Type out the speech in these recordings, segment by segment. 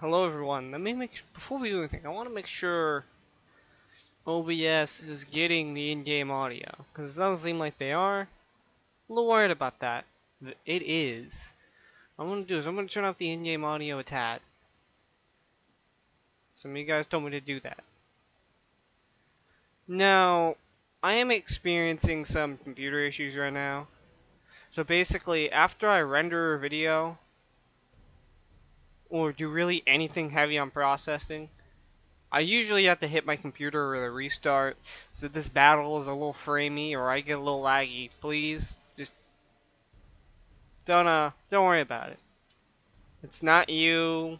Hello everyone. Let me before we do anything, I want to make sure OBS is getting the in-game audio because it doesn't seem like they are. A little worried about that. It is. What I'm gonna do is I'm gonna turn off the in-game audio a tad. Some of you guys told me to do that. Now, I am experiencing some computer issues right now. So basically, after I render a video or do really anything heavy on processing, I usually have to hit my computer with a restart, so this battle is a little framey or I get a little laggy. Please, just don't worry about it. It's not you.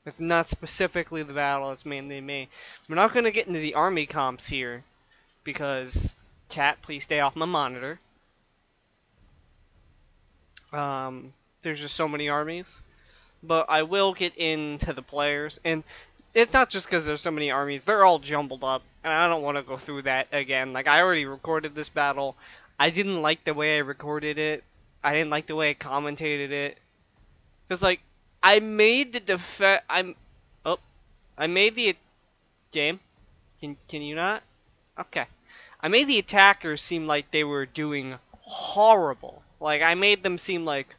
It's not specifically the battle. It's mainly me. We're not gonna get into the army comps here because, chat, please stay off my monitor. There's just so many armies, but I will get into the players and. It's not just because there's so many armies, they're all jumbled up, and I don't want to go through that again. Like, I already recorded this battle. I didn't like the way I recorded it. I didn't like the way I commentated it. Because, like, I made the I made the... Game? Can you not? Okay. I made the attackers seem like they were doing horrible. Like, I made them seem like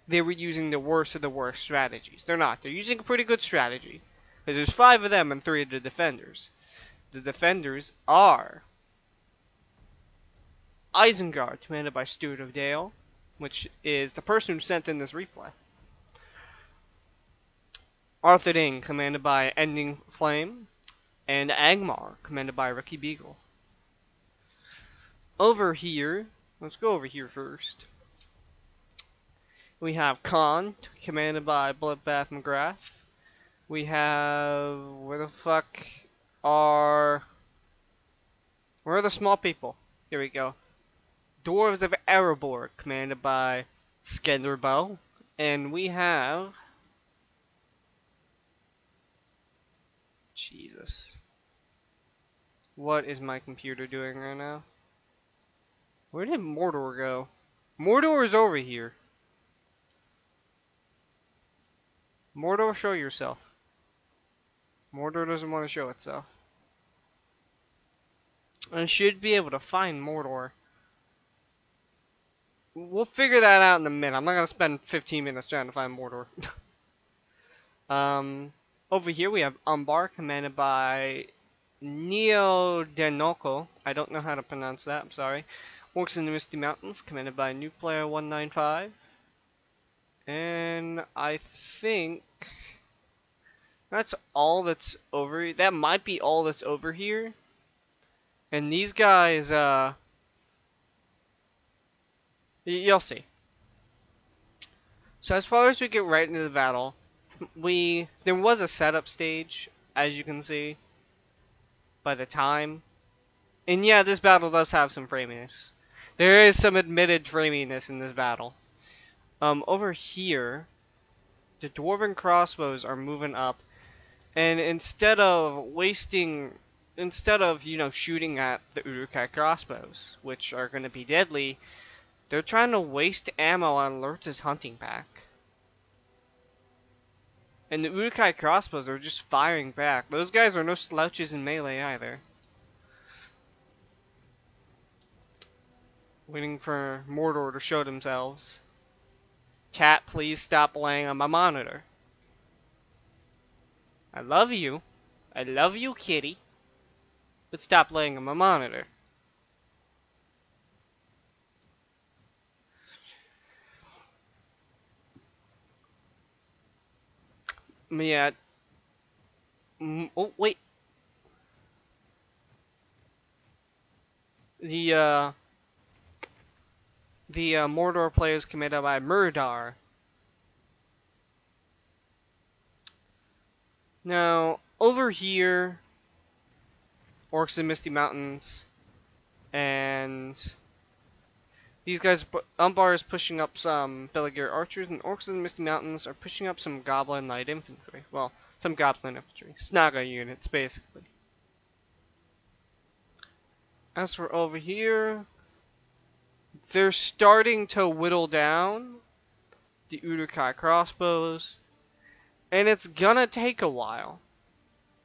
they were using the worst of the worst strategies. They're not. They're using a pretty good strategy. There's 5 of them and 3 of the defenders. The defenders are Isengard, commanded by Stewart of Dale, which is the person who sent in this replay. Arthedain, commanded by Ending Flame, and Angmar, commanded by Ricky Beagle. Over here, let's go over here first. We have Khan, commanded by Bloodbath McGrath. We have... Where are the small people? Here we go. Dwarves of Erebor, commanded by Skenderbow. And we have... Jesus. What is my computer doing right now? Where did Mordor go? Mordor is over here. Mordor, show yourself. Mordor doesn't want to show itself. I should be able to find Mordor. We'll figure that out in a minute. I'm not going to spend 15 minutes trying to find Mordor. Over here we have Umbar, commanded by Neodenoko. I don't know how to pronounce that, I'm sorry. Orcs in the Misty Mountains, commanded by New Player 195. And I think that's all that's over here. That might be all that's over here. And these guys, you'll see. So as far as we get right into the battle, there was a setup stage, as you can see, by the time. And yeah, this battle does have some framiness. There is some admitted framiness in this battle. Over here, the Dwarven crossbows are moving up, and instead of, shooting at the Uruk-hai crossbows, which are going to be deadly, they're trying to waste ammo on Lurtz's hunting pack. And the Uruk-hai crossbows are just firing back. Those guys are no slouches in melee either. Waiting for Mordor to show themselves. Chat, please stop laying on my monitor. I love you. I love you, kitty. But stop laying on my monitor. Yeah. Oh, wait. The Mordor player is commanded by Murdar. Now, over here, Orcs in Misty Mountains, and these guys, Umbar is pushing up some Beligir archers, and Orcs in the Misty Mountains are pushing up some Goblin Light Infantry. Well, some Goblin Infantry. Snaga units, basically. As for over here, they're starting to whittle down the Uruk-hai crossbows, And it's gonna take a while.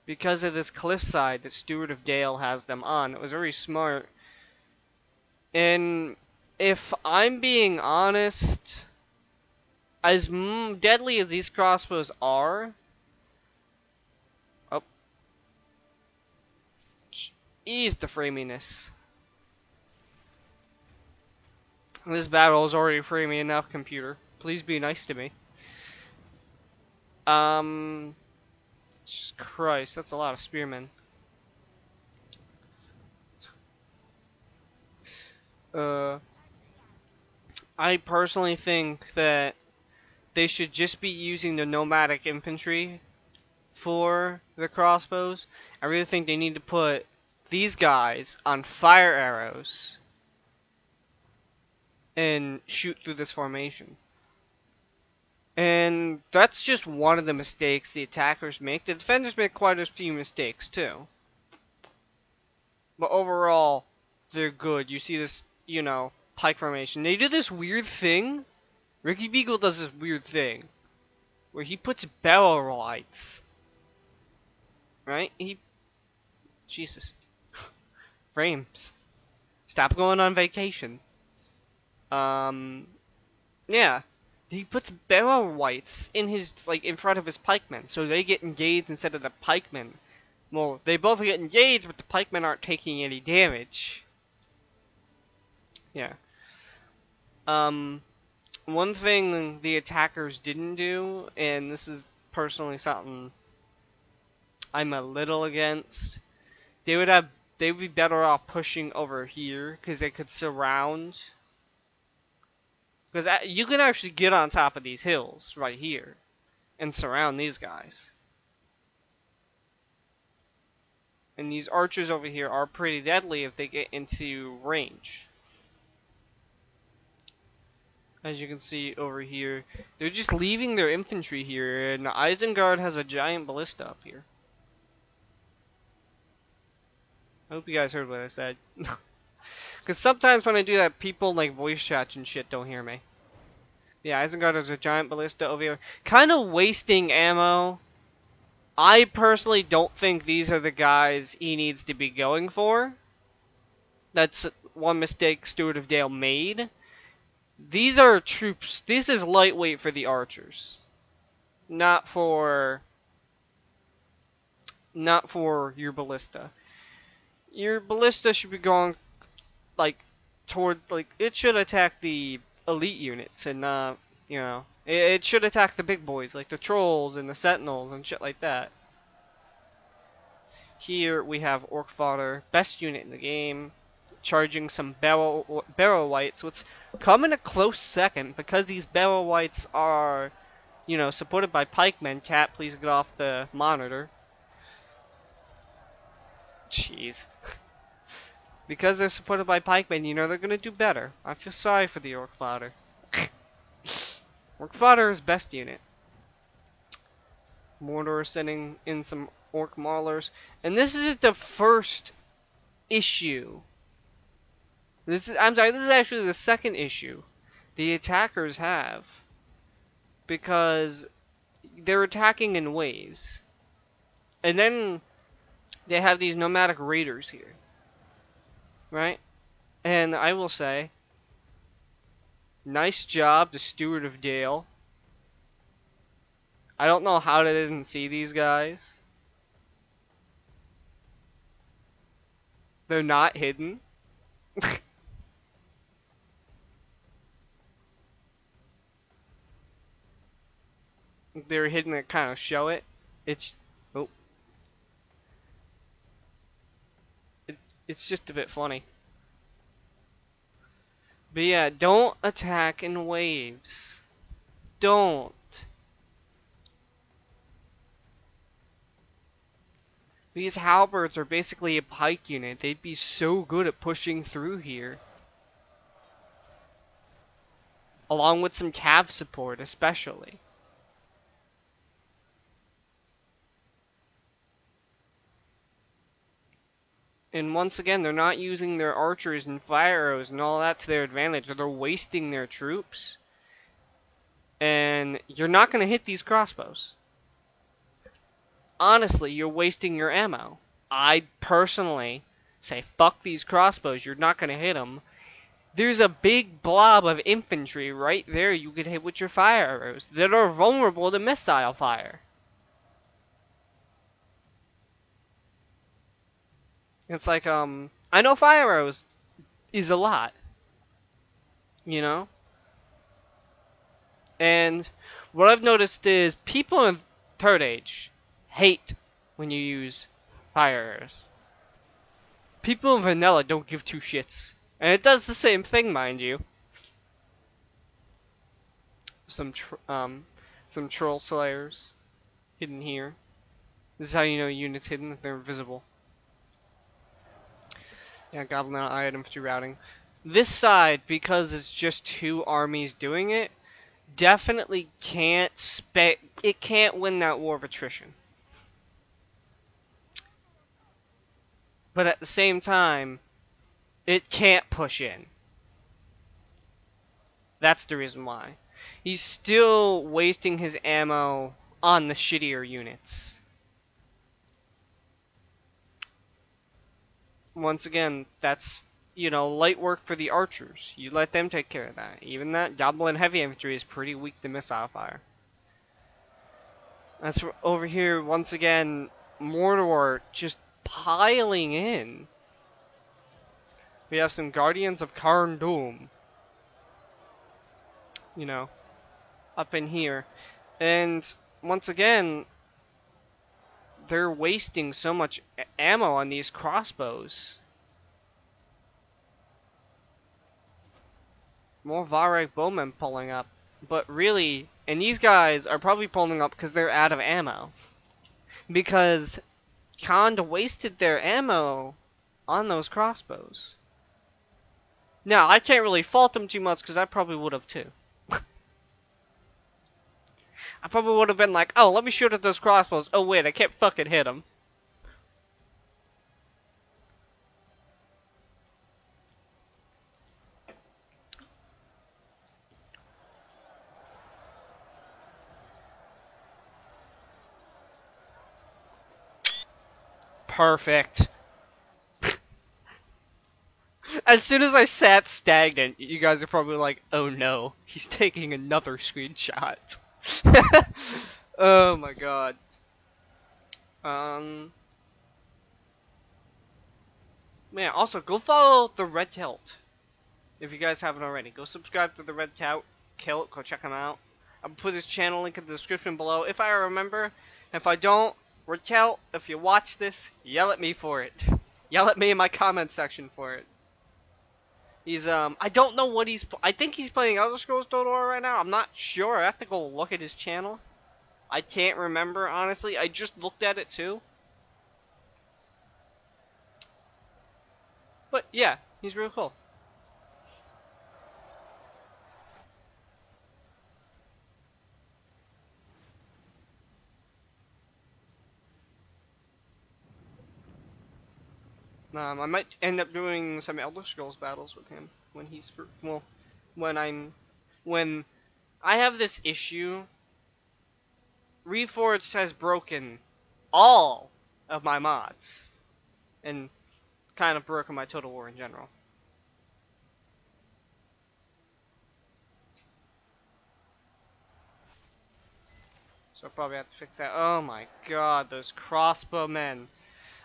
Because of this cliffside that Stewart of Dale has them on. It was very smart. And if I'm being honest, as deadly as these crossbows are, oh, ease the framiness. This battle is already framey enough, computer. Please be nice to me. Jesus Christ, that's a lot of spearmen. I personally think that they should just be using the nomadic infantry for the crossbows. I really think they need to put these guys on fire arrows and shoot through this formation. And that's just one of the mistakes the attackers make. The defenders make quite a few mistakes too. But overall, they're good. You see this, you know, pike formation. They do this weird thing. Ricky Beagle does this weird thing where he puts barrel lights. Right? Jesus. Frames. Stop going on vacation. Yeah. He puts barrel lights in his, like, in front of his pikemen, so they get engaged instead of the pikemen. Well, they both get engaged, but the pikemen aren't taking any damage. Yeah. One thing the attackers didn't do, and this is personally something I'm a little against, they would be better off pushing over here, because they could surround. Because you can actually get on top of these hills right here and surround these guys. And these archers over here are pretty deadly if they get into range. As you can see over here, they're just leaving their infantry here, and Isengard has a giant ballista up here. I hope you guys heard what I said. Because sometimes when I do that, people like voice chats and shit don't hear me. Yeah, Isengard has a giant ballista over here. Kind of wasting ammo. I personally don't think these are the guys he needs to be going for. That's one mistake Stewart of Dale made. These are troops. This is lightweight for the archers. Not for your ballista. Your ballista should be going like toward, like, it should attack the elite units and not, you know, it should attack the big boys like the trolls and the sentinels and shit like that. Here we have Orc Fodder, best unit in the game, charging some barrow wights, which come in a close second because these barrow wights are, you know, supported by pikemen. Cat, please get off the monitor. Jeez. Because they're supported by pikemen, you know they're gonna do better. I feel sorry for the Orc Fodder. Orc Fodder is best unit. Mordor sending in some Orc Maulers. And this is the first issue. I'm sorry, this is actually the second issue the attackers have. Because they're attacking in waves. And then they have these nomadic raiders here. Right? And I will say, nice job to Stewart of Dale. I don't know how they didn't see these guys. They're not hidden. They're hidden to kind of show it. It's it's just a bit funny. But yeah, don't attack in waves. Don't. These halberds are basically a pike unit. They'd be so good at pushing through here. Along with some cav support, especially. And once again, they're not using their archers and fire arrows and all that to their advantage. They're wasting their troops. And you're not going to hit these crossbows. honestly, you're wasting your ammo. I personally say, fuck these crossbows, you're not gonna hit them. There's a big blob of infantry right there you could hit with your fire arrows that are vulnerable to missile fire. It's like, I know fire arrows is a lot, you know? And what I've noticed is people in Third Age hate when you use fire arrows. People in Vanilla don't give two shits. And it does the same thing, mind you. Some troll slayers hidden here. This is how you know units hidden, if they're invisible. Yeah, Goblin Allied Infantry routing. This side, because it's just two armies doing it, definitely it can't win that war of attrition. But at the same time, it can't push in. That's the reason why. He's still wasting his ammo on the shittier units. Once again, that's, light work for the archers. You let them take care of that. Even that Goblin heavy infantry is pretty weak to missile fire. That's over here, once again, Mordor just piling in. We have some Guardians of Khazad Dûm. Up in here. And once again, they're wasting so much ammo on these crossbows. More Varag bowmen pulling up. But really, and these guys are probably pulling up because they're out of ammo. Because Khand wasted their ammo on those crossbows. Now, I can't really fault them too much because I probably would have too. I probably would have been like, oh, let me shoot at those crossbows. Oh, wait, I can't fucking hit them. Perfect. As soon as I sat stagnant, you guys are probably like, oh no, he's taking another screenshot. Oh my god. Man, also, go follow the Red Kilt. If you guys haven't already. Go subscribe to the Red Kilt, go check him out. I'll put his channel link in the description below, if I remember. If I don't, Red Kilt, if you watch this, yell at me for it. Yell at me in my comment section for it. He's, I don't know what I think he's playing Elder Scrolls Total War right now. I'm not sure. I have to go look at his channel. I can't remember, honestly. I just looked at it, too. But, yeah, he's real cool. I might end up doing some Elder Scrolls battles with him when he's when I have this issue. Reforged has broken all of my mods and kind of broken my Total War in general. So I'll probably have to fix that. Oh my god, those crossbowmen.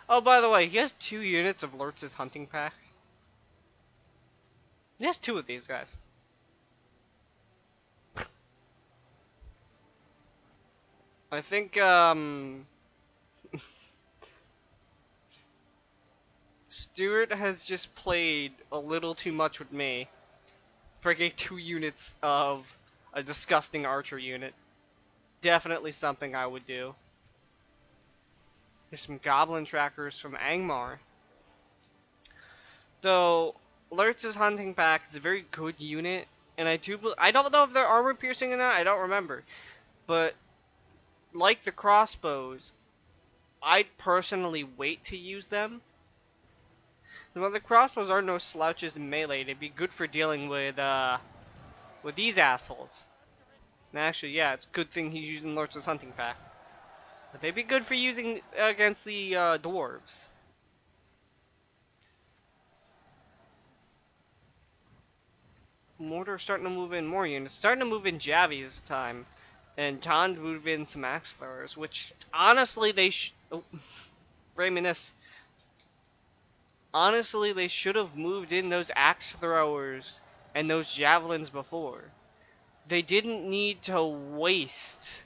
Oh, by the way, he has 2 units of Lurtz's hunting pack. He has 2 of these guys. I think, Stuart has just played a little too much with me. Bringing 2 units of a disgusting archer unit. Definitely something I would do. There's some goblin trackers from Angmar. Though, Lurtz's hunting pack is a very good unit, and I don't know if they're armor piercing or not, I don't remember. But, like the crossbows, I'd personally wait to use them. Well, the crossbows are no slouches in melee, they'd be good for dealing with these assholes. And actually, yeah, it's a good thing he's using Lurtz's hunting pack. They'd be good for using against the dwarves. Mordor's starting to move in more units. Starting to move in Javi this time. And Tond moved in some axe throwers, which honestly Raymanus. Honestly, they should have moved in those axe throwers and those javelins before. They didn't need to waste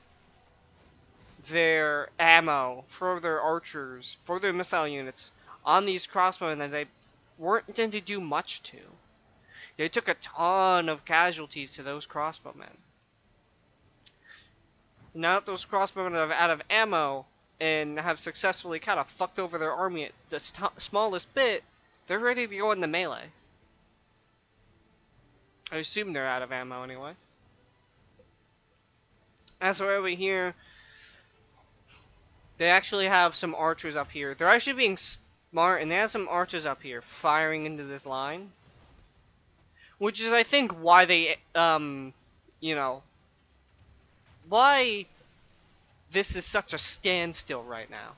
their ammo for their archers, for their missile units on these crossbowmen that they weren't intended to do much to. They took a ton of casualties to those crossbowmen. Now that those crossbowmen are out of ammo and have successfully kind of fucked over their army at the smallest bit, they're ready to go in the melee. I assume they're out of ammo anyway. As for over here, they actually have some archers up here. They're actually being smart, and they have some archers up here firing into this line. Which is, I think, why they, why this is such a standstill right now.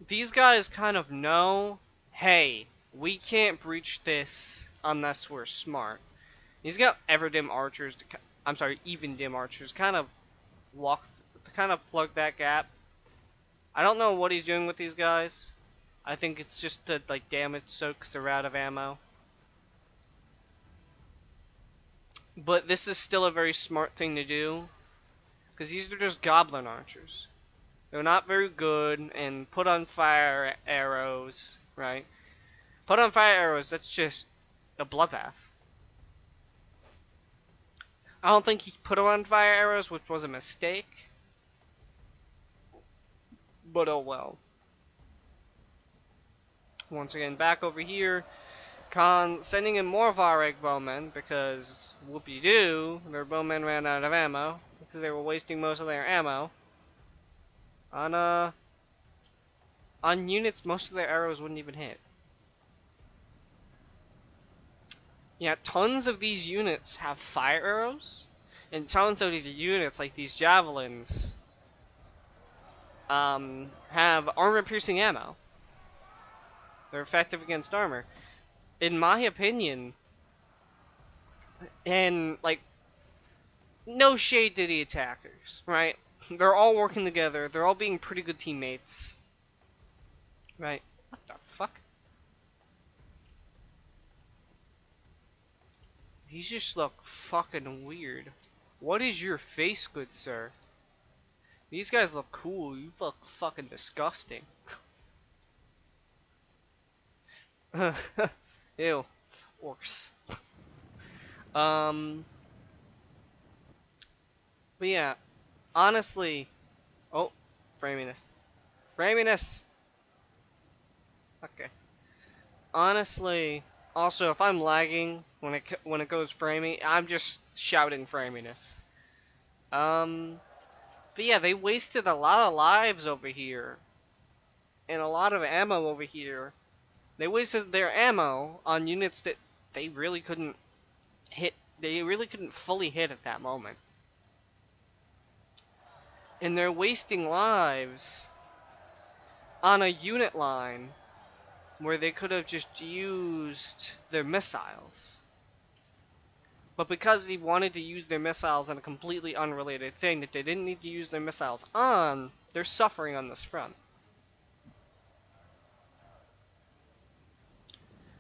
These guys kind of know, hey, we can't breach this unless we're smart. He's got Everdim archers, Evendim archers, kind of plug that gap. I don't know what he's doing with these guys. I think it's just to, like, damage soak because they're out of ammo. But this is still a very smart thing to do, because these are just goblin archers. They're not very good, and put on fire arrows, right? Put on fire arrows, that's just a bloodbath. I don't think he put on fire arrows, which was a mistake. But oh well. Once again, back over here. Khan sending in more Vareg bowmen because whoopie-doo, their bowmen ran out of ammo because they were wasting most of their ammo on units most of their arrows wouldn't even hit. Yeah, tons of these units have fire arrows, and tons of these units, like these javelins, have armor-piercing ammo. They're effective against armor. In my opinion, and, like, no shade to the attackers, right? They're all working together. They're all being pretty good teammates. Right? What the fuck? These just look fucking weird. What is your face, good sir? These guys look cool. You look fucking disgusting. Ew. Orcs. But yeah, honestly, oh, framiness. Framiness! Okay. Honestly, also, if I'm lagging when it goes framing, I'm just shouting framiness. But yeah, they wasted a lot of lives over here. And a lot of ammo over here. They wasted their ammo on units that they really couldn't hit. They really couldn't fully hit at that moment. And they're wasting lives on a unit line where they could have just used their missiles. But because they wanted to use their missiles on a completely unrelated thing that they didn't need to use their missiles on, they're suffering on this front.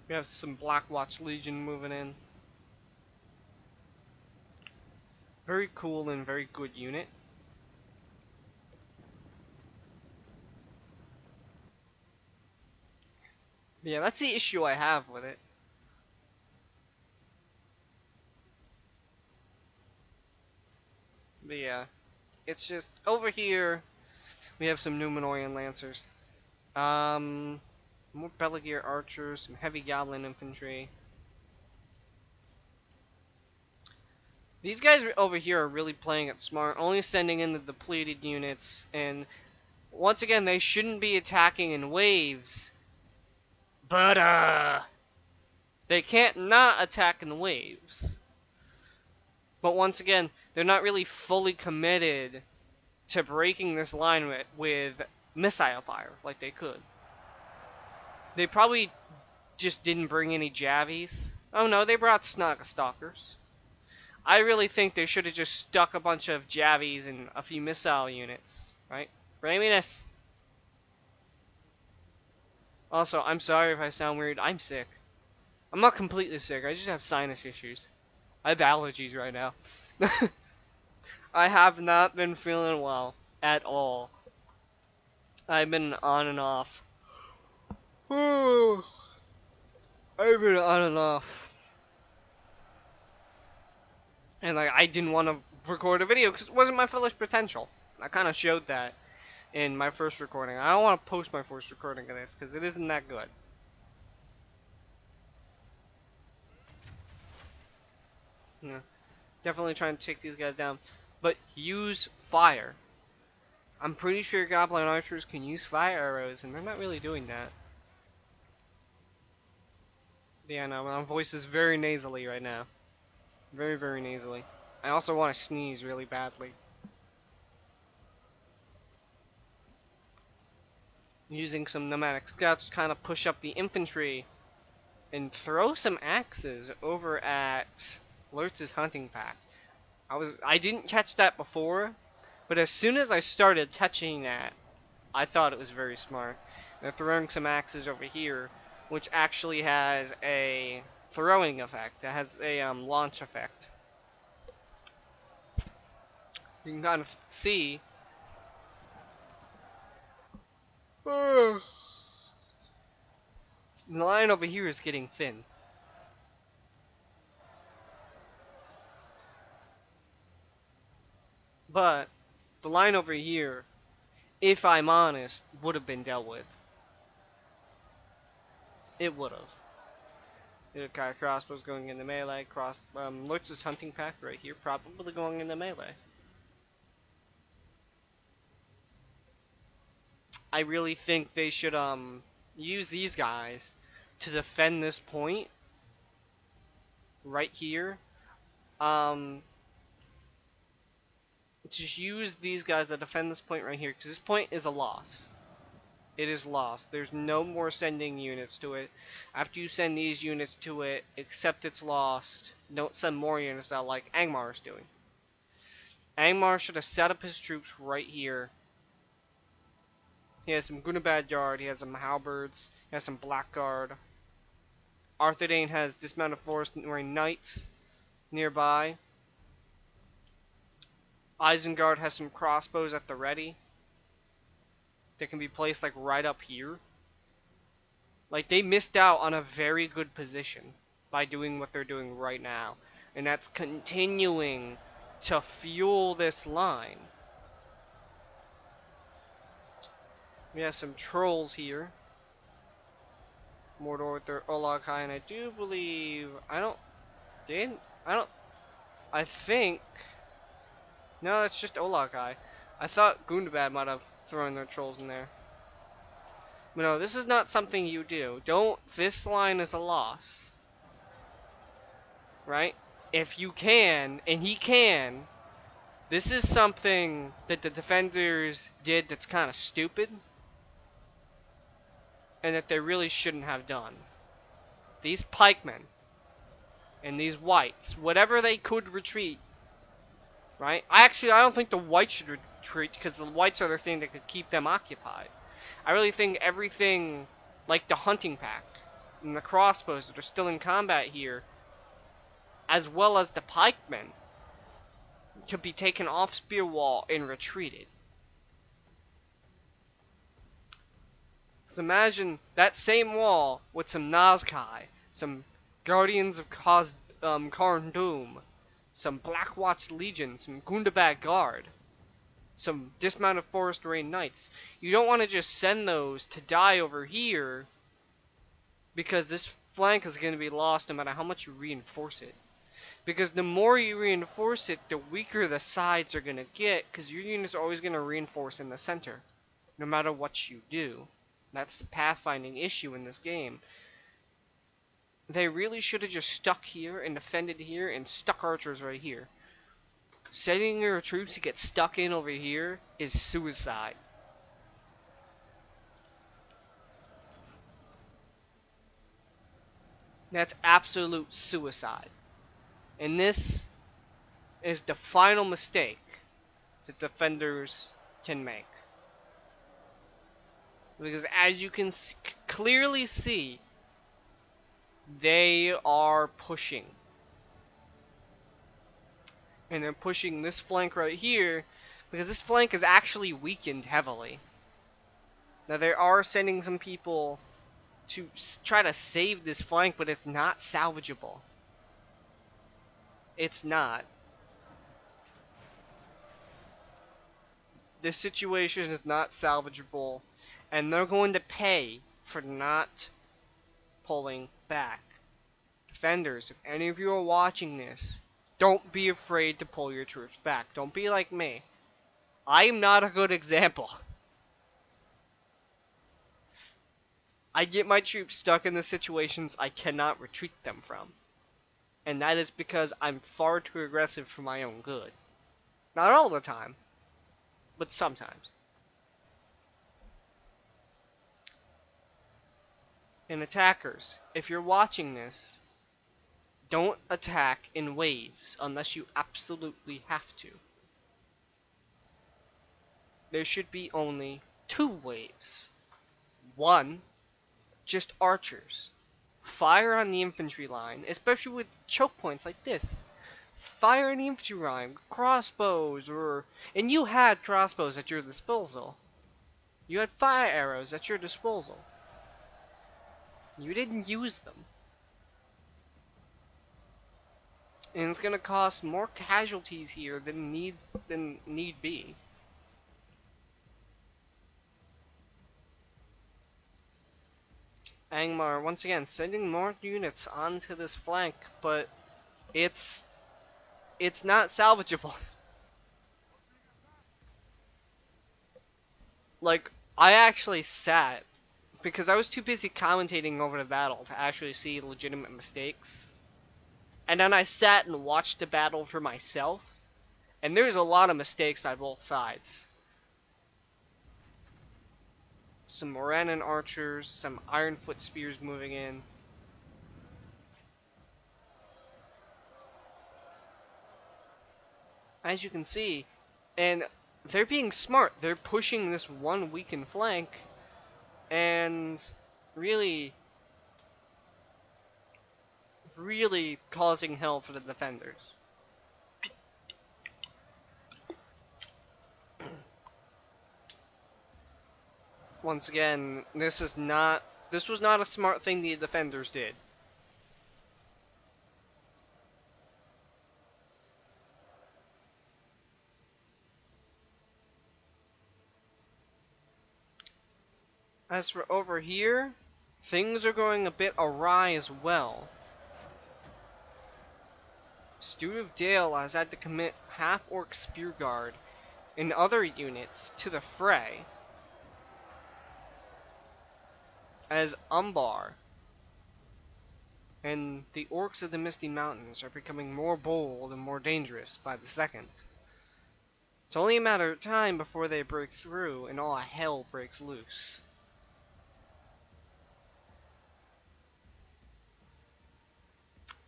We have some Blackwatch Legion moving in. Very cool and very good unit. Yeah, that's the issue I have with it. But yeah, it's just over here we have some Numenorian Lancers. More Beligir archers, some heavy goblin infantry. These guys over here are really playing it smart, only sending in the depleted units, and once again, they shouldn't be attacking in waves. But, they can't not attack in waves. But once again, they're not really fully committed to breaking this line with missile fire like they could. They probably just didn't bring any Javies. Oh no, they brought Snaga Stalkers. I really think they should have just stuck a bunch of Javies and a few missile units, right? Raminus. Also, I'm sorry if I sound weird. I'm sick. I'm not completely sick. I just have sinus issues. I have allergies right now. I have not been feeling well at all. I've been on and off. I've been on and off. And like, I didn't want to record a video because it wasn't my fullest potential. I kind of showed that in my first recording. I don't want to post my first recording of this because it isn't that good. Yeah, definitely trying to take these guys down. But use fire. I'm pretty sure Goblin Archers can use fire arrows, and they're not really doing that. Yeah, no, my voice is very nasally right now. Very, very nasally. I also want to sneeze really badly. Using some nomadic scouts to kind of push up the infantry and throw some axes over at Lurtz's hunting pack. I didn't catch that before, but as soon as I started catching that, I thought it was very smart. They're throwing some axes over here, which actually has a throwing effect. It has a launch effect. You can kind of see. The line over here is getting thin. But the line over here, if I'm honest, would have been dealt with. It would have. Okay, crossbows going into melee. Lurtz's hunting pack right here, probably going into melee. I really think they should use these guys to defend this point right here. Just use these guys to defend this point right here, because this point is a loss. It is lost. There's no more sending units to it. After you send these units to it, except it's lost, don't send more units out like Angmar is doing. Angmar should have set up his troops right here. He has some Gundabad Guard, he has some Halberds, he has some Blackguard. Arthedain has dismounted forest wearing knights nearby. Isengard has some crossbows at the ready. That can be placed like right up here. Like, they missed out on a very good position by doing what they're doing right now. And that's continuing to fuel this line. We have some trolls here. Mordor with their Olakai, and I do believe I think no, that's just Olakai. I thought Gundabad might have thrown their trolls in there. But no, this is not something you do. This line is a loss. Right? If you can, and he can, this is something that the defenders did that's kind of stupid. And that they really shouldn't have done. These pikemen and these whites, whatever they could retreat, right? I don't think the whites should retreat, because the whites are the thing that could keep them occupied. I really think everything, like the hunting pack and the crossbows that are still in combat here, as well as the pikemen, could be taken off spear wall and retreated. So imagine that same wall with some Nazkai, some Guardians of Karn Doom, some Blackwatch Legion, some Gundabad Guard, some Dismounted Forest Rain Knights. You don't want to just send those to die over here, because this flank is going to be lost no matter how much you reinforce it. Because the more you reinforce it, the weaker the sides are going to get, because your units are always going to reinforce in the center, no matter what you do. That's the pathfinding issue in this game. They really should have just stuck here and defended here and stuck archers right here. Sending your troops to get stuck in over here is suicide. That's absolute suicide. And this is the final mistake that defenders can make. Because as you can clearly see, they are pushing. And they're pushing this flank right here, because this flank is actually weakened heavily. Now they are sending some people to try to save this flank, but it's not salvageable. It's not. This situation is not salvageable, and they're going to pay for not pulling back. Defenders, if any of you are watching this, don't be afraid to pull your troops back. Don't be like me. I am not a good example. I get my troops stuck in the situations I cannot retreat them from. And that is because I'm far too aggressive for my own good. Not all the time, but sometimes. And attackers, if you're watching this, don't attack in waves unless you absolutely have to. There should be only 2 waves. One, just archers. Fire on the infantry line, especially with choke points like this. Fire on the infantry line, crossbows, and you had crossbows at your disposal. You had fire arrows at your disposal. You didn't use them. And it's gonna cost more casualties here than need be. Angmar, once again, sending more units onto this flank, but it's not salvageable. Like, I actually sat, because I was too busy commentating over the battle to actually see legitimate mistakes. And then I sat and watched the battle for myself, and there's a lot of mistakes by both sides. Some Morannon archers, some Ironfoot spears moving in. As you can see, and they're being smart. They're pushing this one weakened flank, and really causing hell for the defenders. Once again, this was not a smart thing the defenders did. As for over here, things are going a bit awry as well. Steward of Dale has had to commit half-orc spear guard and other units to the fray, as Umbar and the orcs of the Misty Mountains are becoming more bold and more dangerous by the second. It's only a matter of time before they break through and all hell breaks loose.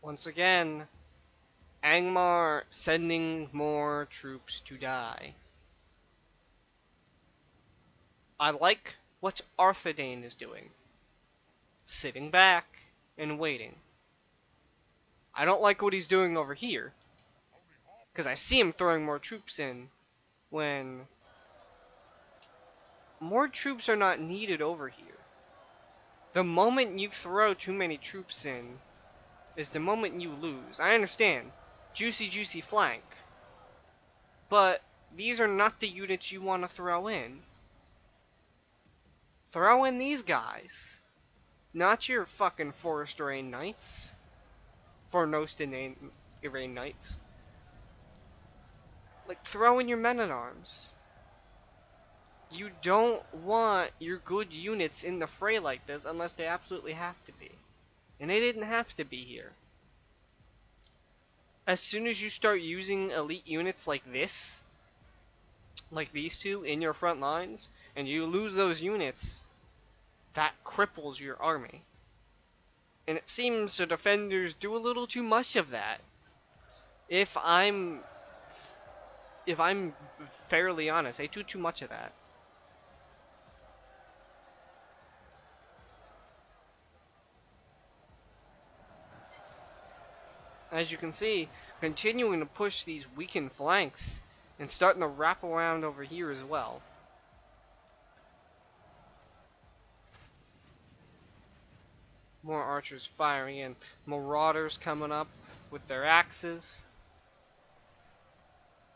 Once again, Angmar sending more troops to die. I like what Arthedain is doing. Sitting back and waiting. I don't like what he's doing over here, because I see him throwing more troops in when more troops are not needed over here. The moment you throw too many troops in is the moment you lose. I understand. Juicy flank. But these are not the units you want to throw in. Throw in these guys. Not your fucking Forest Array Knights. Fornost Array Knights. Like, throw in your men-at-arms. You don't want your good units in the fray like this unless they absolutely have to be. And they didn't have to be here. As soon as you start using elite units like this, like these two, in your front lines, and you lose those units, that cripples your army. And it seems the defenders do a little too much of that. If I'm fairly honest, they do too much of that. As you can see, continuing to push these weakened flanks and starting to wrap around over here as well. More archers firing in. Marauders coming up with their axes.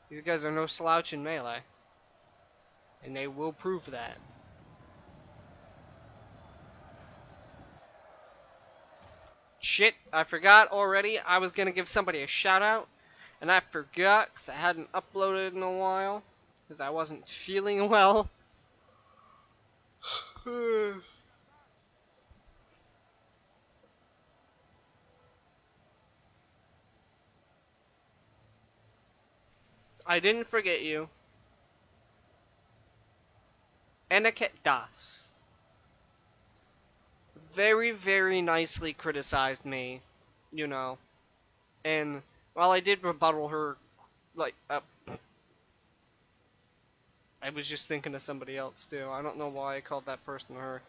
These guys are no slouch in melee. And they will prove that. Shit, I forgot already. I was gonna give somebody a shout out. And I forgot because I hadn't uploaded in a while. Because I wasn't feeling well. I didn't forget you. Anaket Das. Very, very nicely criticized me, you know. And while I did rebuttal her, like, I was just thinking of somebody else too. I don't know why I called that person her.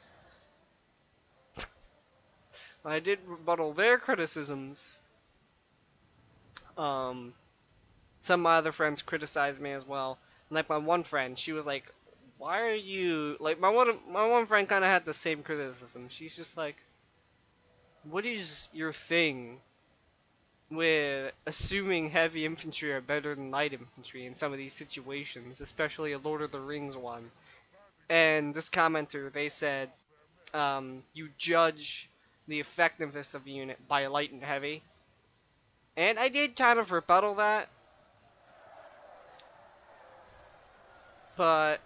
I did rebuttal their criticisms. Some of my other friends criticized me as well. Like my one friend, she was like, "Why are you like?" My one friend kind of had the same criticism. She's just like, "What is your thing with assuming heavy infantry are better than light infantry in some of these situations, especially a Lord of the Rings one?" And this commenter, they said, "You judge the effectiveness of a unit by light and heavy." And I did kind of rebuttal that. But,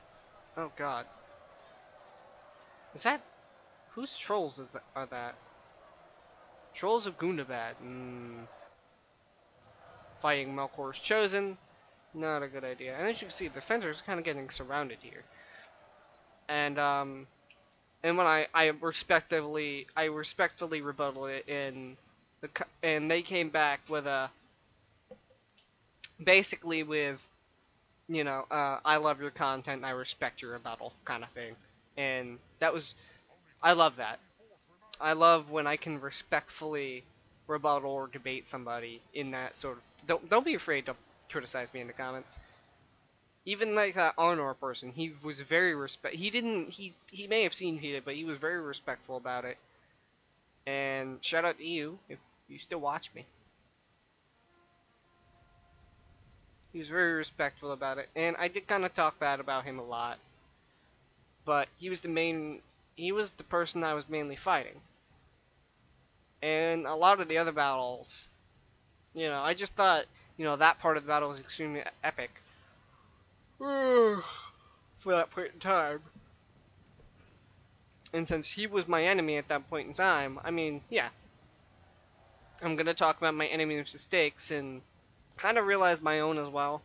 oh god. Is that, whose trolls are that? Trolls of Gundabad. Fighting Melkor's Chosen. Not a good idea. And as you can see, the defenders are kind of getting surrounded here. And when I respectfully rebutted it and they came back with basically with, you know, I love your content, I respect your rebuttal kind of thing. And that was, I love that. I love when I can respectfully rebuttal or debate somebody in that sort of, don't be afraid to criticize me in the comments. Even like that Arnor person, he was very he may have seen heated, but he was very respectful about it. And shout out to you if you still watch me. He was very respectful about it, and I did kind of talk bad about him a lot. But he was the person I was mainly fighting. And a lot of the other battles, you know, I just thought, you know, that part of the battle was extremely epic. For that point in time. And since he was my enemy at that point in time, I mean, yeah. I'm gonna talk about my enemy's mistakes and kind of realize my own as well.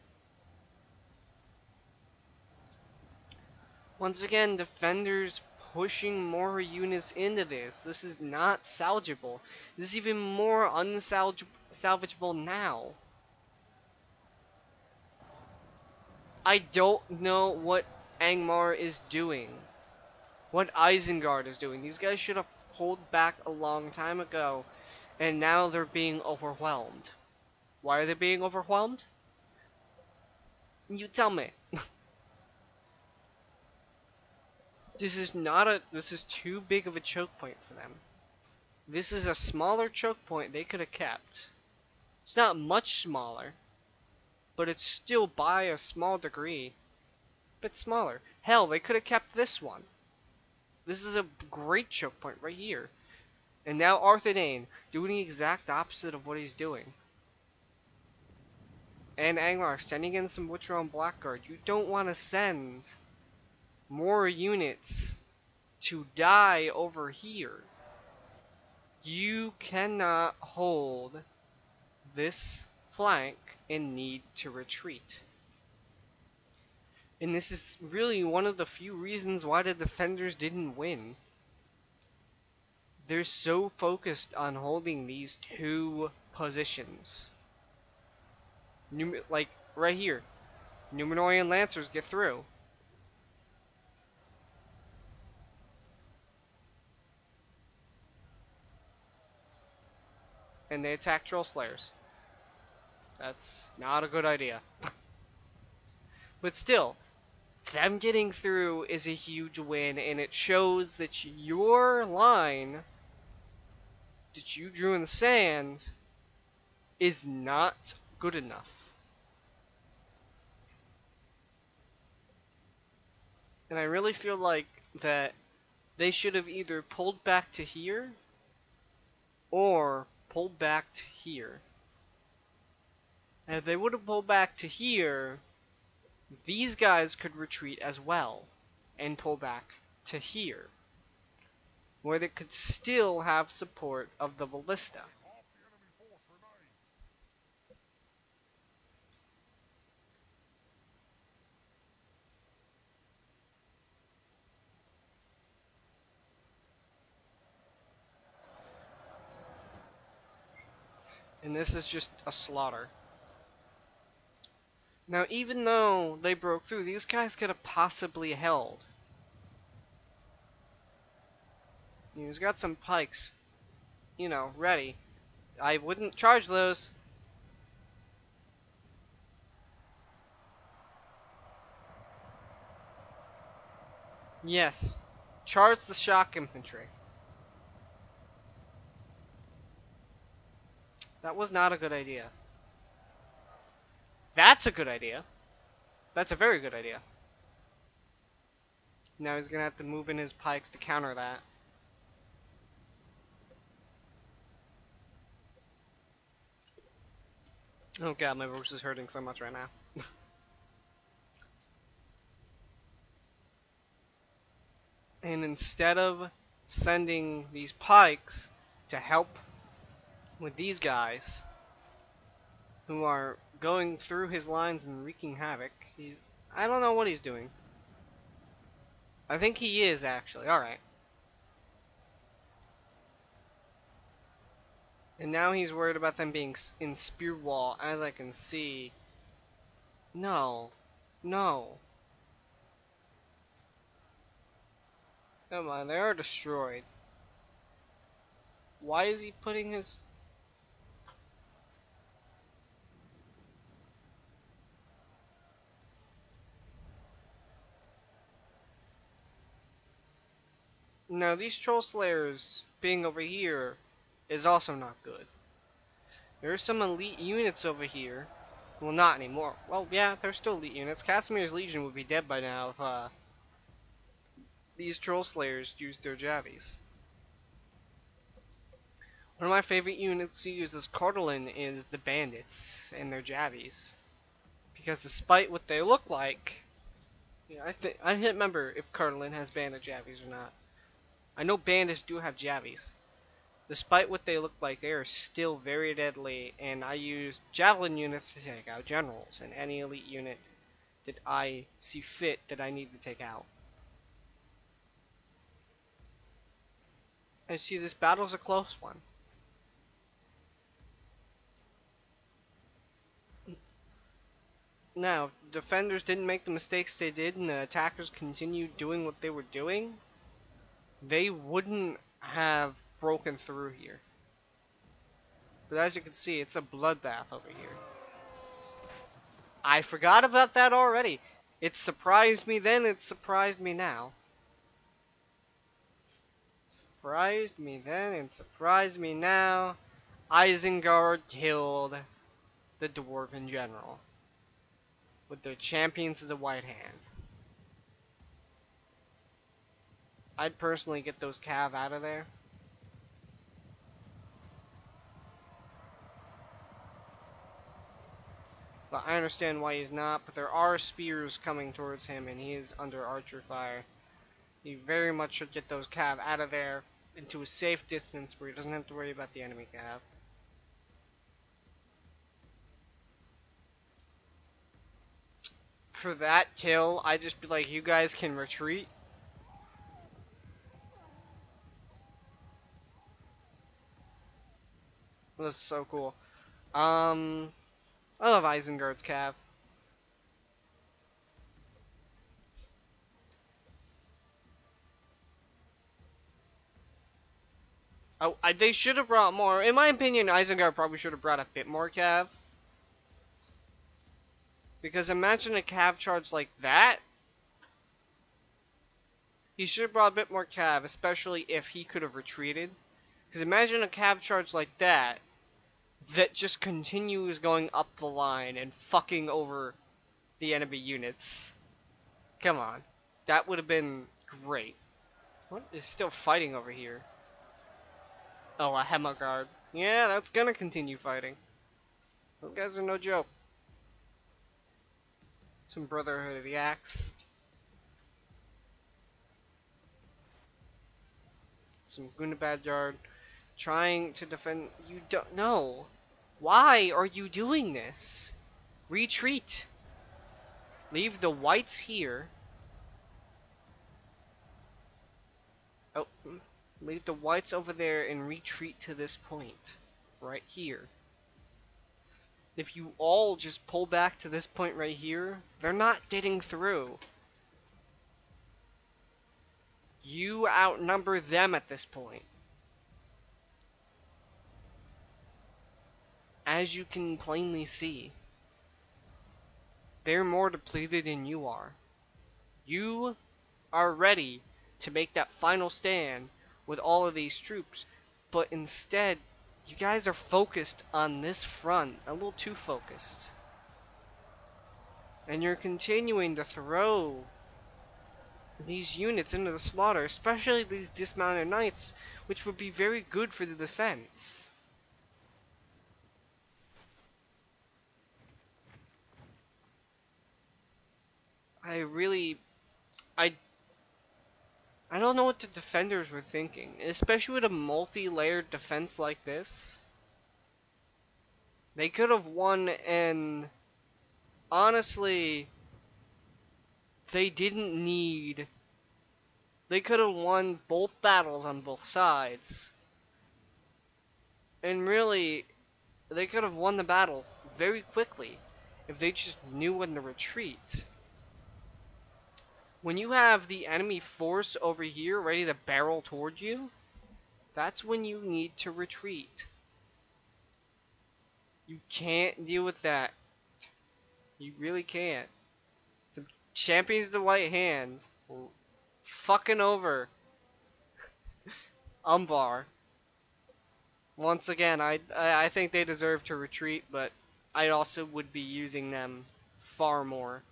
Once again, defenders pushing more units into this. This is not salvageable. This is even more unsalvageable now. I don't know what Angmar is doing. What Isengard is doing. These guys should have pulled back a long time ago. And now they're being overwhelmed. Why are they being overwhelmed? You tell me. This is too big of a choke point for them. This is a smaller choke point they could have kept. It's not much smaller, but it's still by a small degree. A bit smaller. Hell, they could have kept this one. This is a great choke point right here. And now Arthedain doing the exact opposite of what he's doing. And Angmar sending in some Witcher on Blackguard. You don't want to send more units to die over here. You cannot hold this flank and need to retreat. And this is really one of the few reasons why the defenders didn't win. They're so focused on holding these two positions. Like, right here. Numenorean Lancers get through. And they attack Troll Slayers. That's not a good idea. But still, them getting through is a huge win, and it shows that your line that you drew in the sand is not good enough. And I really feel like that they should have either pulled back to here or pulled back to here. And if they would have pulled back to here, these guys could retreat as well and pull back to here, where they could still have support of the ballista. And this is just a slaughter. Now, even though they broke through, these guys could have possibly held. He's got some pikes, you know, ready. I wouldn't charge those. Yes, charge the shock infantry. That was not a good idea. That's a good idea. That's a very good idea. Now he's gonna have to move in his pikes to counter that. Oh god, my voice is hurting so much right now. And instead of sending these pikes to help with these guys who are going through his lines and wreaking havoc, I don't know what he's doing. I think he is, actually. Alright. And now he's worried about them being in spear wall, as I can see. No. No. Come on, they are destroyed. Why is he putting his... Now, these Troll Slayers being over here is also not good. There are some elite units over here. Well, not anymore. Well, yeah, they're still elite units. Casimir's Legion would be dead by now if these Troll Slayers used their Javies. One of my favorite units to use as Cardolin is the Bandits and their Javies. Because despite what they look like, yeah, I can't remember if Cardolin has Bandit Javies or not. I know Bandits do have Javies. Despite what they look like, they are still very deadly, and I use Javelin units to take out Generals and any elite unit that I see fit that I need to take out. I see this battle's a close one. Now, if the defenders didn't make the mistakes they did and the attackers continued doing what they were doing, they wouldn't have broken through here. But as you can see, it's a bloodbath over here. I forgot about that already. It surprised me then, it surprised me now. Surprised me then and surprised me now. Isengard killed the Dwarven General with their Champions of the White Hand. I'd personally get those Cav out of there. But I understand why he's not, but there are spears coming towards him and he is under archer fire. He very much should get those Cav out of there into a safe distance where he doesn't have to worry about the enemy Cav. For that kill, I'd just be like, you guys can retreat. That's so cool. I love Isengard's cav. Oh, they should have brought more. In my opinion, Isengard probably should have brought a bit more cav. Because imagine a cav charge like that. He should have brought a bit more cav, especially if he could have retreated. Because imagine a cav charge like that just continues going up the line and fucking over the enemy units. Come on. That would have been great. What is still fighting over here? Oh, a Hemagard. Yeah, that's gonna continue fighting. Those guys are no joke. Some Brotherhood of the Axe. Some Gunabadjard trying to defend. You don't know. Why are you doing this? Retreat. Leave the whites here. Oh, leave the whites over there and retreat to this point. Right here. If you all just pull back to this point right here, they're not getting through. You outnumber them at this point. As you can plainly see, they're more depleted than you are. You are ready to make that final stand with all of these troops, but instead, you guys are focused on this front, a little too focused. And you're continuing to throw these units into the slaughter, especially these dismounted knights, which would be very good for the defense. I I don't know what the defenders were thinking, especially with a multi-layered defense like this. They could have won, and honestly, they didn't need. They could have won both battles on both sides. And really, they could have won the battle very quickly if they just knew when to retreat. When you have the enemy force over here ready to barrel towards you, that's when you need to retreat. You can't deal with that. You really can't. So Champions of the White Hand fucking over Umbar. Once again, I think they deserve to retreat, but I also would be using them far more.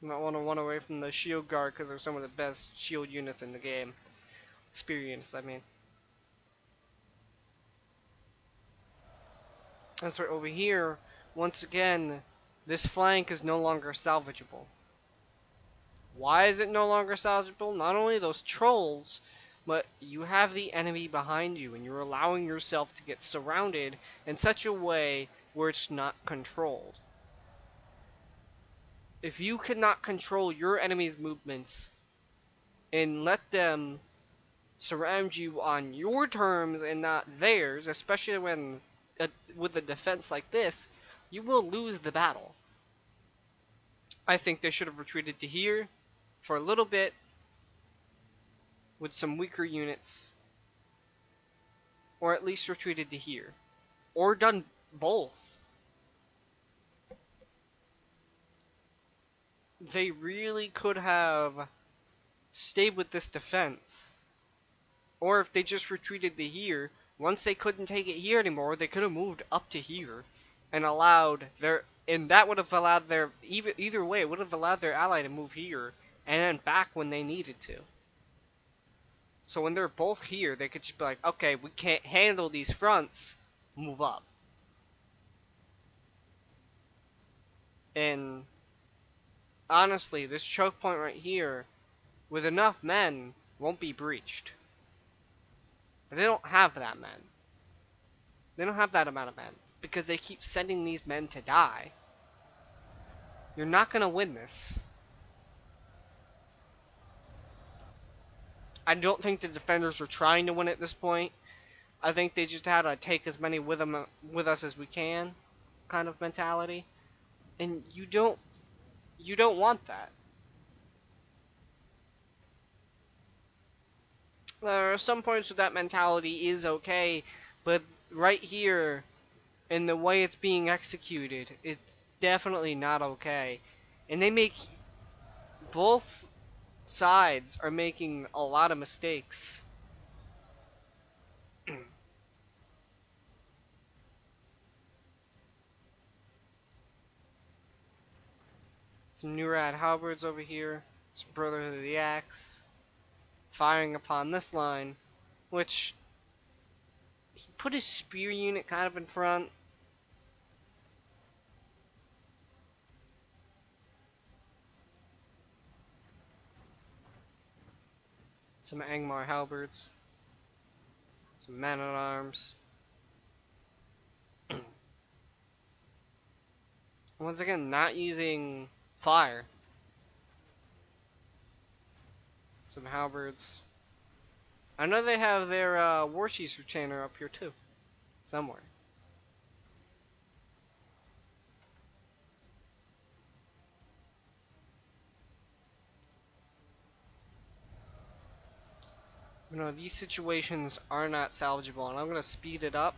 You might want to run away from the shield guard because they're some of the best shield units in the game. Spear units, I mean. That's right, over here, once again, this flank is no longer salvageable. Why is it no longer salvageable? Not only those trolls, but you have the enemy behind you, and you're allowing yourself to get surrounded in such a way where it's not controlled. If you cannot control your enemy's movements and let them surround you on your terms and not theirs, especially when with a defense like this, you will lose the battle. I think they should have retreated to here for a little bit with some weaker units, or at least retreated to here, or done both. They really could have stayed with this defense. Or if they just retreated to here, once they couldn't take it here anymore, they could have moved up to here and allowed their, and that would have allowed their, either way, it would have allowed their ally to move here and then back when they needed to. So when they're both here, they could just be like, okay, we can't handle these fronts, move up. And honestly, this choke point right here, with enough men, won't be breached. But they don't have that men. They don't have that amount of men because they keep sending these men to die. You're not gonna win this. I don't think the defenders are trying to win at this point. I think they just had to take as many with us as we can, kind of mentality, and you don't want that. There are some points where that mentality is okay, but right here, in the way it's being executed, it's definitely not okay. And both sides are making a lot of mistakes. Some Nurad halberds over here, some Brotherhood of the Axe, firing upon this line, which he put his spear unit kind of in front. Some Angmar halberds, some men-at-arms. Once again, not using fire. Some halberds. I know they have their War Chief's retainer up here too, somewhere. You know, these situations are not salvageable, and I'm going to speed it up.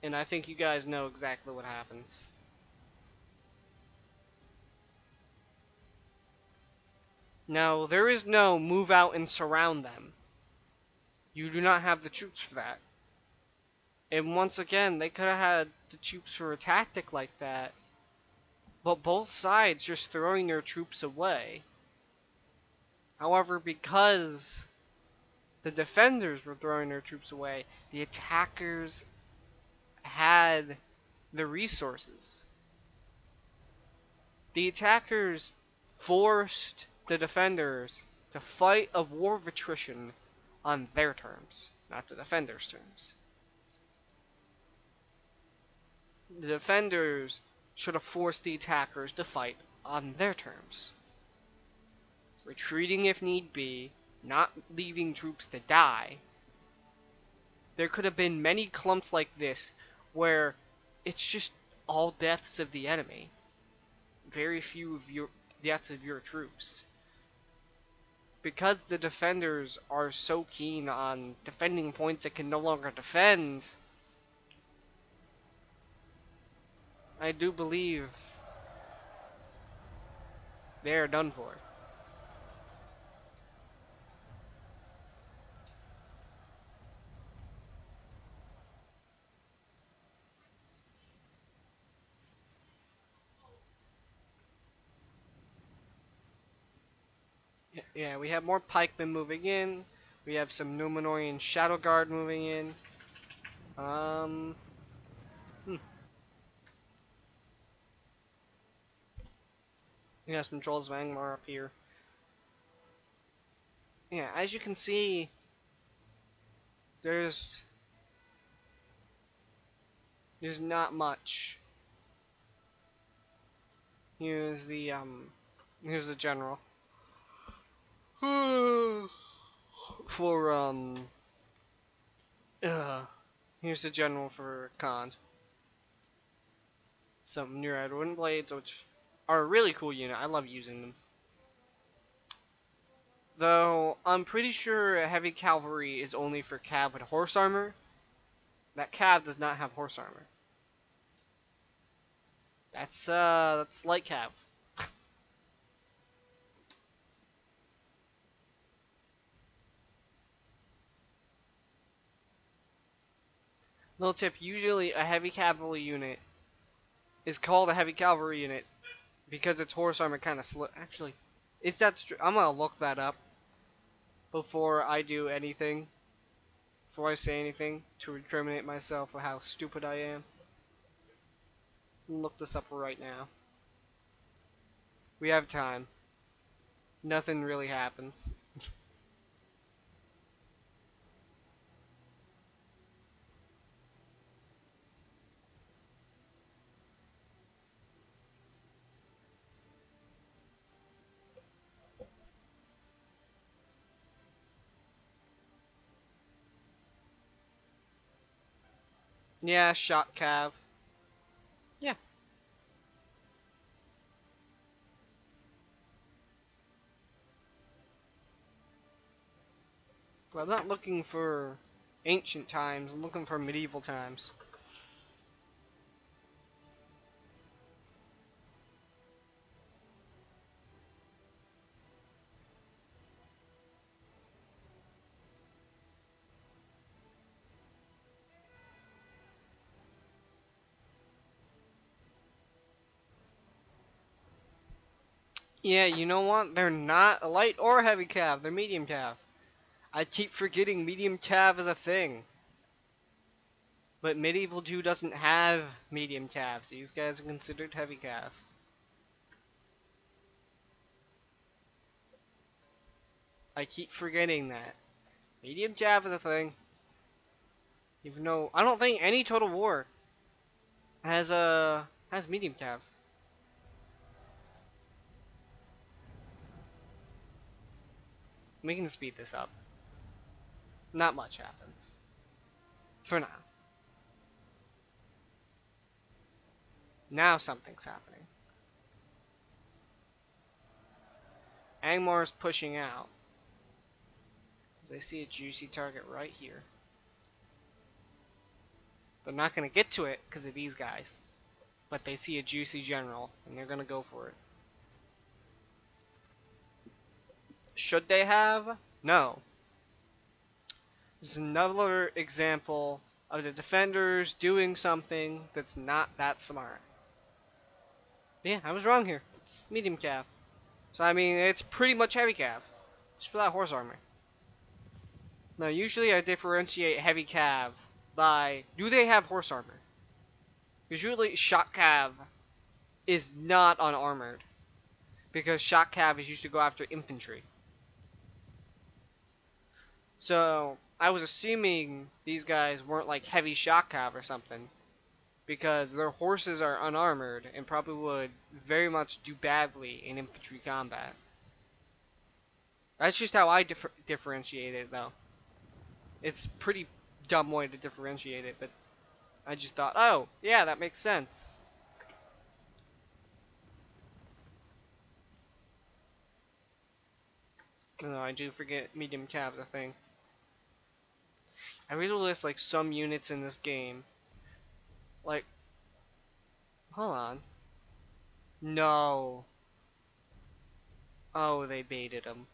And I think you guys know exactly what happens. Now, there is no move out and surround them. You do not have the troops for that. And once again, they could have had the troops for a tactic like that, but both sides just throwing their troops away. However, because the defenders were throwing their troops away, the attackers had the resources. The attackers forced the defenders to fight a war of attrition on their terms, not the defenders' terms. The defenders should have forced the attackers to fight on their terms. Retreating if need be, not leaving troops to die. There could have been many clumps like this where it's just all deaths of the enemy. Very few of your deaths of your troops. Because the defenders are so keen on defending points that can no longer defend, I do believe they are done for. Yeah, we have more pikemen moving in. We have some Numenorian Shadow Guard moving in. We have some Trolls of Angmar up here. Yeah, as you can see, there's not much. Here's the general. For here's the general for Khand. Some Nurad Wooden Blades, which are a really cool unit. I love using them. Though I'm pretty sure heavy cavalry is only for Cav with horse armor. That Cav does not have horse armor. That's light Cav. Little tip, usually a heavy cavalry unit is called a heavy cavalry unit because its horse armor kind of actually, is that I'm gonna look that up before I do anything. Before I say anything to incriminate myself of how stupid I am. Look this up right now. We have time. Nothing really happens. Yeah, shock cav. Yeah. But I'm not looking for ancient times, I'm looking for medieval times. Yeah, you know what? They're not a light or heavy cav, they're medium cav. I keep forgetting medium cav is a thing. But Medieval 2 doesn't have medium calves. These guys are considered heavy calf. I keep forgetting that. Medium calf is a thing. Even though I don't think any Total War has medium calf. We can speed this up. Not much happens. For now. Now something's happening. Angmar's pushing out. Because I see a juicy target right here. They're not going to get to it because of these guys. But they see a juicy general, and they're going to go for it. Should they have? No. This is another example of the defenders doing something that's not that smart. Yeah, I was wrong here. It's medium calf. So, I mean, it's pretty much heavy calf. Just for that horse armor. Now, usually I differentiate heavy calf by, do they have horse armor? Because usually shock calf is not unarmored. Because shock calf is used to go after infantry. So, I was assuming these guys weren't like heavy shock calf or something. Because their horses are unarmored and probably would very much do badly in infantry combat. That's just how I differentiate it, though. It's pretty dumb way to differentiate it, but I just thought, oh, yeah, that makes sense. No, I do forget medium calves a thing. I really list like some units in this game. Like, hold on. No. Oh, they baited him.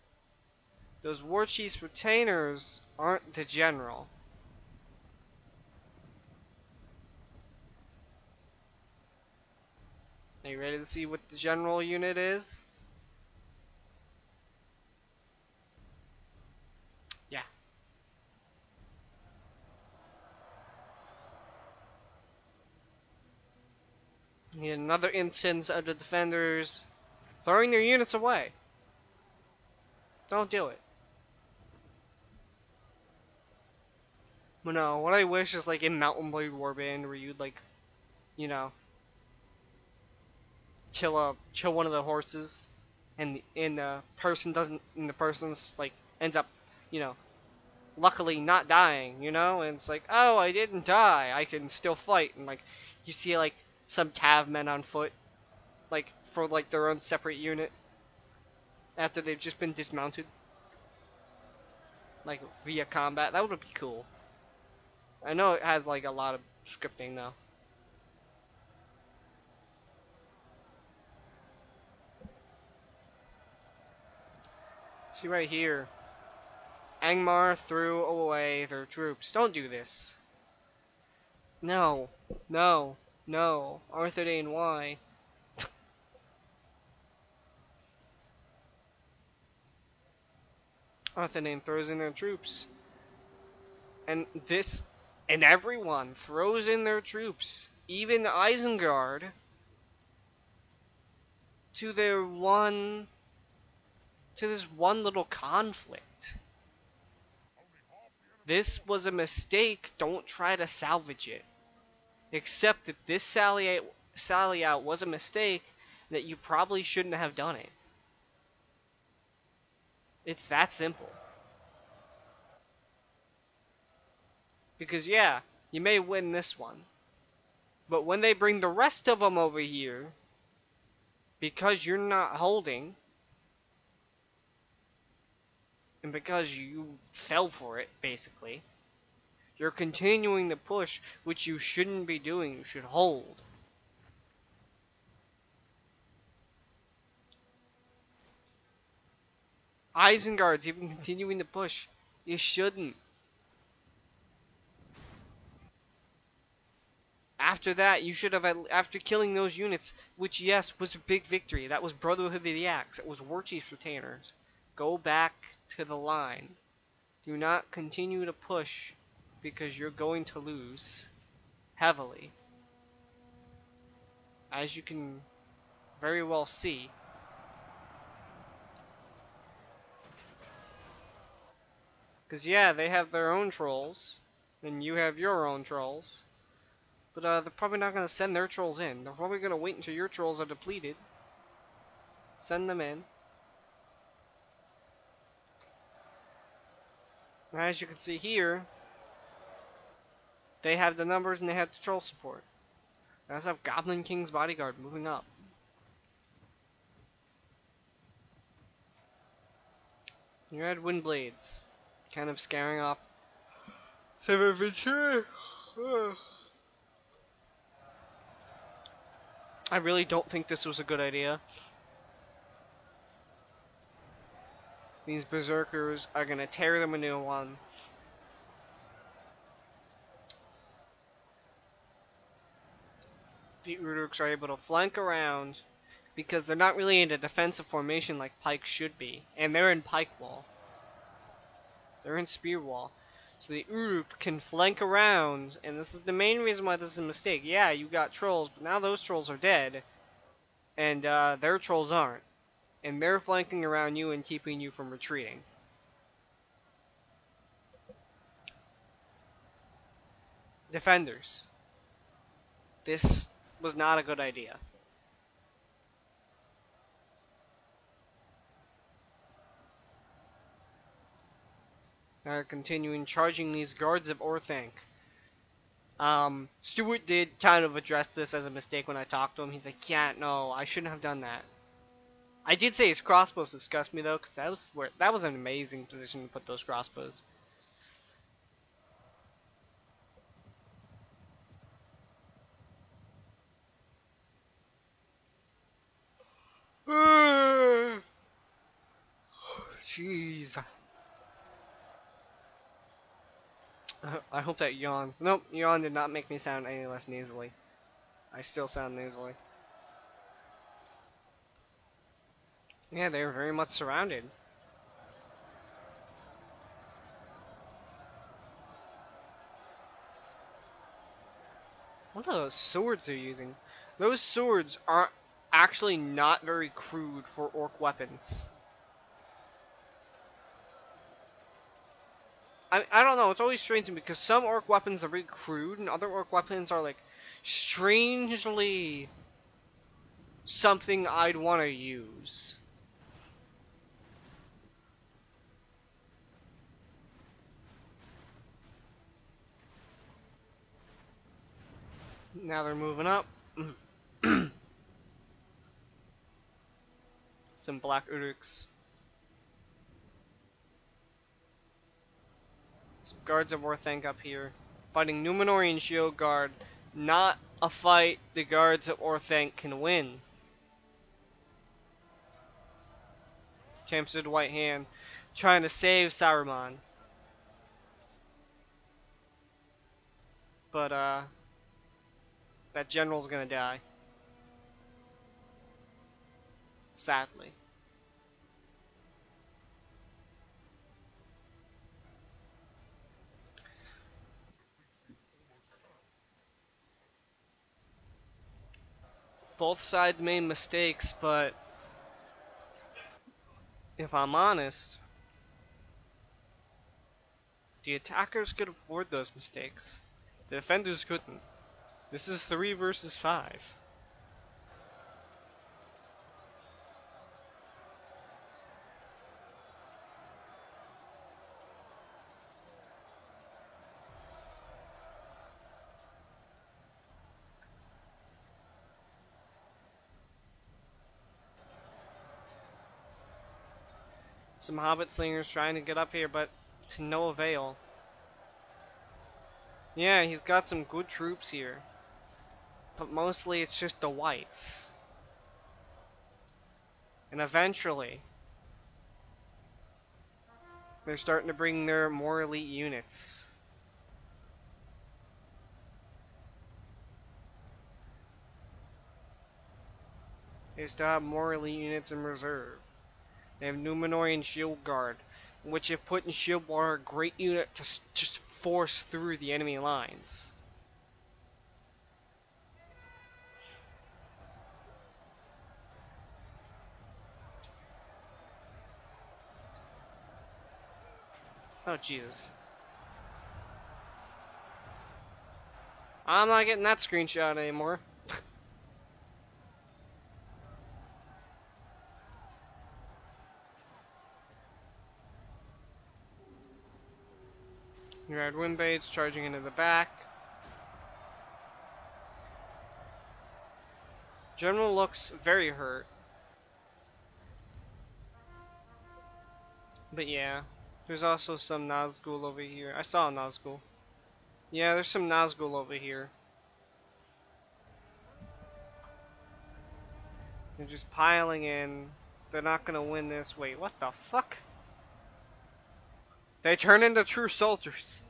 Those war chief's retainers aren't the general. Are you ready to see what the general unit is? Yeah. Yet another instance of the defenders throwing their units away. Don't do it. But no, what I wish is like in Mountain Blade Warband where you'd like, you know, kill one of the horses, and the person doesn't, and the person's like ends up, you know, luckily not dying, you know, and it's like, oh, I didn't die, I can still fight, and like you see like some cav men on foot, like for like their own separate unit after they've just been dismounted, like via combat. That would be cool. I know it has like a lot of scripting though. See right here. Angmar threw away their troops. Don't do this. No. No. No. Arthedain, why? Arthedain throws in their troops. And this... And everyone throws in their troops. Even Isengard. To their one... To this one little conflict. This was a mistake. Don't try to salvage it. Except that this sally out was a mistake, that you probably shouldn't have done it. It's that simple. Because yeah, You may win this one. But when they bring the rest of them over here, because you're not holding, and because you fell for it, basically, you're continuing to push, which you shouldn't be doing. You should hold. Isengard's even continuing to push. You shouldn't. After that, you should have, after killing those units, which, yes, was a big victory. That was Brotherhood of the Axe. It was War Chief's retainers. Go back to the line. Do not continue to push because you're going to lose heavily. As you can very well see. Because, yeah, they have their own trolls, and you have your own trolls. But they're probably not going to send their trolls in. They're probably going to wait until your trolls are depleted. Send them in. And as you can see here, they have the numbers and they have the troll support. Let's have Goblin King's Bodyguard moving up. You had Windblades, kind of scaring off some infantry. I really don't think this was a good idea. These berserkers are gonna tear them a new one. The Uruks are able to flank around because they're not really in a defensive formation like Pike should be. And they're in Pike Wall. They're in Spear Wall. So the Uruk can flank around, and this is the main reason why this is a mistake. Yeah, you got trolls, but now those trolls are dead. And their trolls aren't. And they're flanking around you and keeping you from retreating. Defenders. This was not a good idea. Now continuing charging these guards of Orthanc. Stuart did kind of address this as a mistake when I talked to him. He's like, yeah, no, I shouldn't have done that. I did say his crossbows disgust me though, because that was an amazing position to put those crossbows. Jeez. I hope that yawn. Nope, yawn did not make me sound any less nasally. I still sound nasally. Yeah, they're very much surrounded. What are those swords they're using? Those swords are actually not very crude for orc weapons. I don't know, it's always strange to me because some orc weapons are very crude and other orc weapons are like strangely something I'd want to use. Now they're moving up. Some black Uruks. Some guards of Orthanc up here. Fighting Numenorian Shield Guard. Not a fight the guards of Orthanc can win. Champion White Hand trying to save Saruman. But that general's gonna die. Sadly. Both sides made mistakes, but if I'm honest, the attackers could afford those mistakes. The defenders couldn't. This is 3 versus 5. Some Hobbit slingers trying to get up here, but to no avail. Yeah, he's got some good troops here. But mostly it's just the whites. And eventually, they're starting to bring their more elite units. They still have more elite units in reserve. They have Numenorian Shield Guard, which if put in Shield Wall are a great unit to just force through the enemy lines. Oh, Jesus. I'm not getting that screenshot anymore. You had Windbaits charging into the back. General looks very hurt. But yeah, there's also some Nazgul over here. I saw a Nazgul. Yeah, there's some Nazgul over here. They're just piling in. They're not gonna win this. Wait, what the fuck? They turn into true soldiers.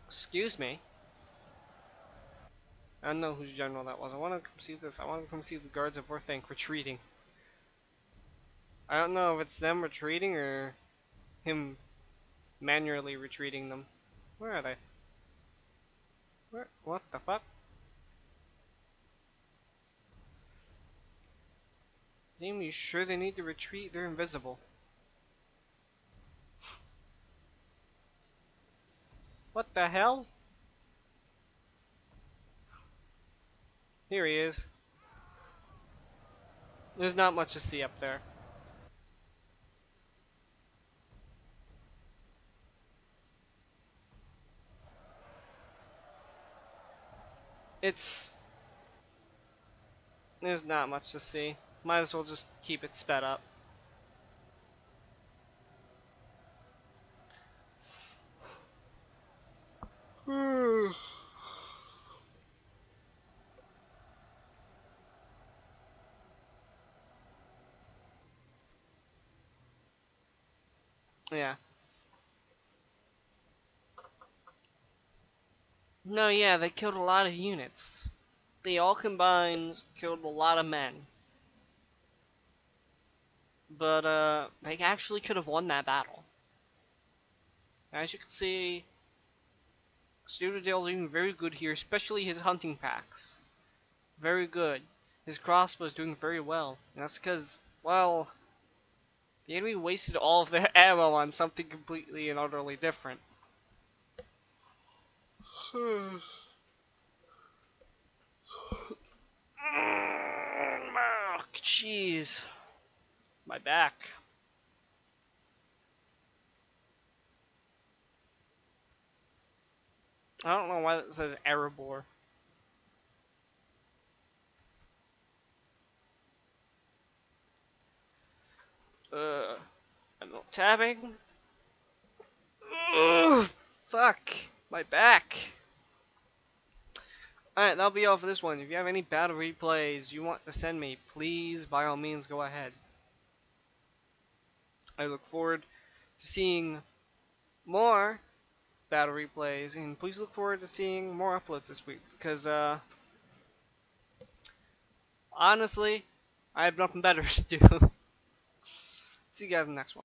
Excuse me. I don't know whose general that was. I want to come see this. I want to come see the guards of Orthanc retreating. I don't know if it's them retreating or him manually retreating them. Where are they? Where? What the fuck? Damn, you sure they need to retreat? They're invisible. What the hell? Here he is. There's not much to see up there. There's not much to see. Might as well just keep it sped up. Yeah. No, yeah, they killed a lot of units. They all combined killed a lot of men. But, they actually could have won that battle. As you can see, Citadel doing very good here, especially his hunting packs. Very good. His crossbow is doing very well. And that's because, well, the enemy wasted all of their ammo on something completely and utterly different. Jeez. My back. I don't know why it says Erebor. I'm not tabbing. Ugh, fuck. My back. Alright, that'll be all for this one. If you have any battle replays you want to send me, please, by all means, go ahead. I look forward to seeing more battle replays, and please look forward to seeing more uploads this week, because, honestly, I have nothing better to do. See you guys in the next one.